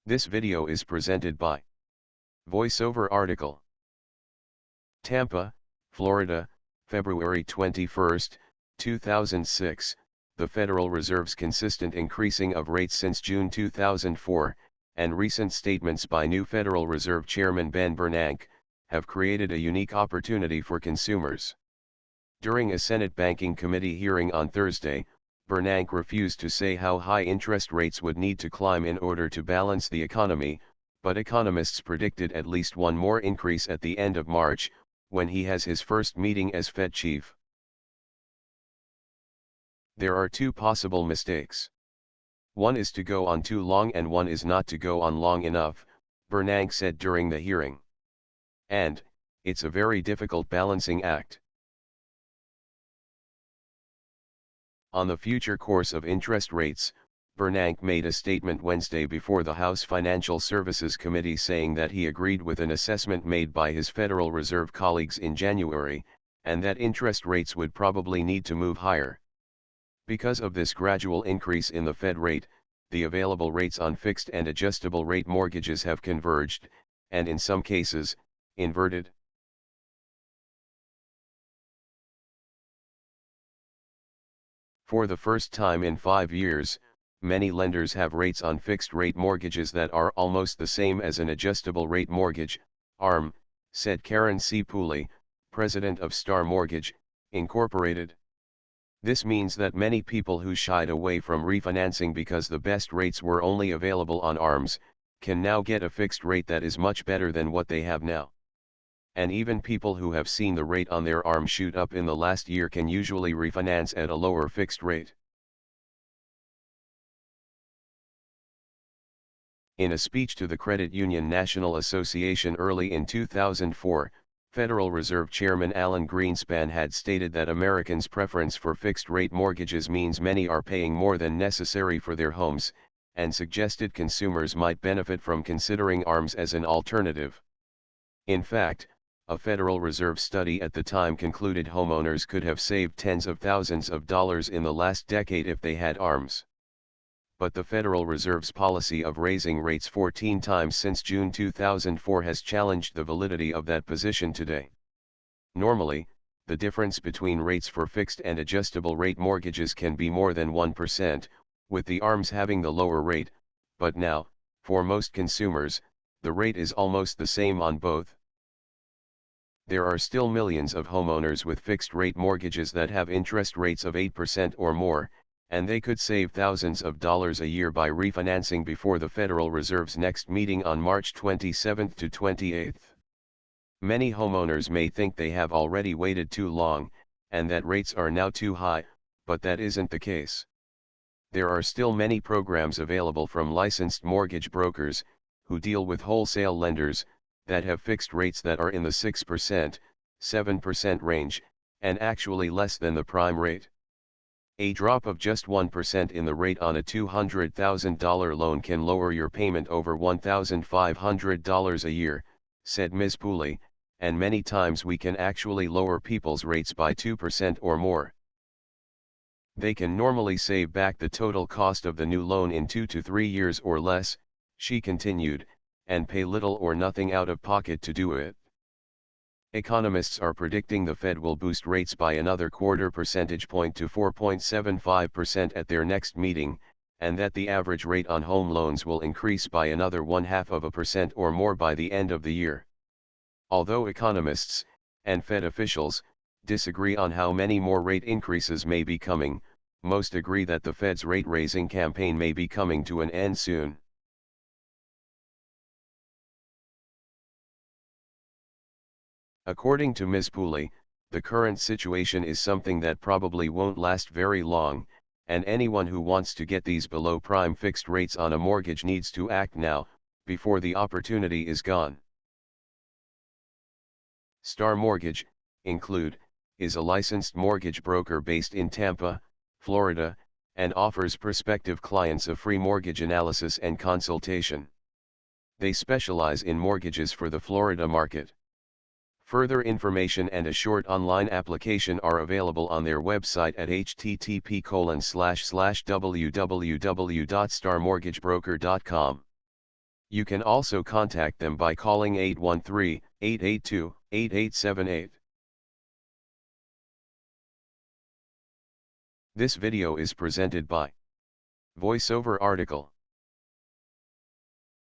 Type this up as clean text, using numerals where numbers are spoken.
This video is presented by VoiceOver article. Tampa, Florida, February 21, 2006. The Federal Reserve's consistent increasing of rates since June 2004, and recent statements by new Federal Reserve Chairman Ben Bernanke, have created a unique opportunity for consumers. During a Senate Banking Committee hearing on Thursday, Bernanke refused to say how high interest rates would need to climb in order to balance the economy, but economists predicted at least one more increase at the end of March, when he has his first meeting as Fed chief. There are two possible mistakes. One is to go on too long and one is not to go on long enough, Bernanke said during the hearing. And, it's a very difficult balancing act. On the future course of interest rates, Bernanke made a statement Wednesday before the House Financial Services Committee saying that he agreed with an assessment made by his Federal Reserve colleagues in January, and that interest rates would probably need to move higher. Because of this gradual increase in the Fed rate, the available rates on fixed and adjustable rate mortgages have converged, and in some cases, inverted. For the first time in 5 years, many lenders have rates on fixed-rate mortgages that are almost the same as an adjustable-rate mortgage, ARM, said Karen C. Pooley, president of Star Mortgage, Incorporated. This means that many people who shied away from refinancing because the best rates were only available on ARMs, can now get a fixed rate that is much better than what they have now. And even people who have seen the rate on their ARM shoot up in the last year can usually refinance at a lower fixed rate. In a speech to the Credit Union National Association early in 2004, Federal Reserve Chairman Alan Greenspan had stated that Americans' preference for fixed-rate mortgages means many are paying more than necessary for their homes, and suggested consumers might benefit from considering ARMs as an alternative. In fact, a Federal Reserve study at the time concluded homeowners could have saved tens of thousands of dollars in the last decade if they had ARMs. But the Federal Reserve's policy of raising rates 14 times since June 2004 has challenged the validity of that position today. Normally, the difference between rates for fixed and adjustable rate mortgages can be more than 1%, with the ARMs having the lower rate, but now, for most consumers, the rate is almost the same on both. There are still millions of homeowners with fixed-rate mortgages that have interest rates of 8% or more, and they could save thousands of dollars a year by refinancing before the Federal Reserve's next meeting on March 27 to 28. Many homeowners may think they have already waited too long, and that rates are now too high, but that isn't the case. There are still many programs available from licensed mortgage brokers, who deal with wholesale lenders, that have fixed rates that are in the 6%, 7% range, and actually less than the prime rate. A drop of just 1% in the rate on a $200,000 loan can lower your payment over $1,500 a year, said Ms. Pooley, and many times we can actually lower people's rates by 2% or more. They can normally save back the total cost of the new loan in 2 to 3 years or less, she continued, and pay little or nothing out of pocket to do it. Economists are predicting the Fed will boost rates by another quarter percentage point to 4.75% at their next meeting, and that the average rate on home loans will increase by another 0.5% or more by the end of the year. Although economists, and Fed officials, disagree on how many more rate increases may be coming, most agree that the Fed's rate-raising campaign may be coming to an end soon. According to Ms. Pooley, the current situation is something that probably won't last very long, and anyone who wants to get these below-prime fixed rates on a mortgage needs to act now, before the opportunity is gone. Star Mortgage, Include, is a licensed mortgage broker based in Tampa, Florida, and offers prospective clients a free mortgage analysis and consultation. They specialize in mortgages for the Florida market. Further information and a short online application are available on their website at http://www.starmortgagebroker.com. You can also contact them by calling 813-882-8878. This video is presented by VoiceOver article.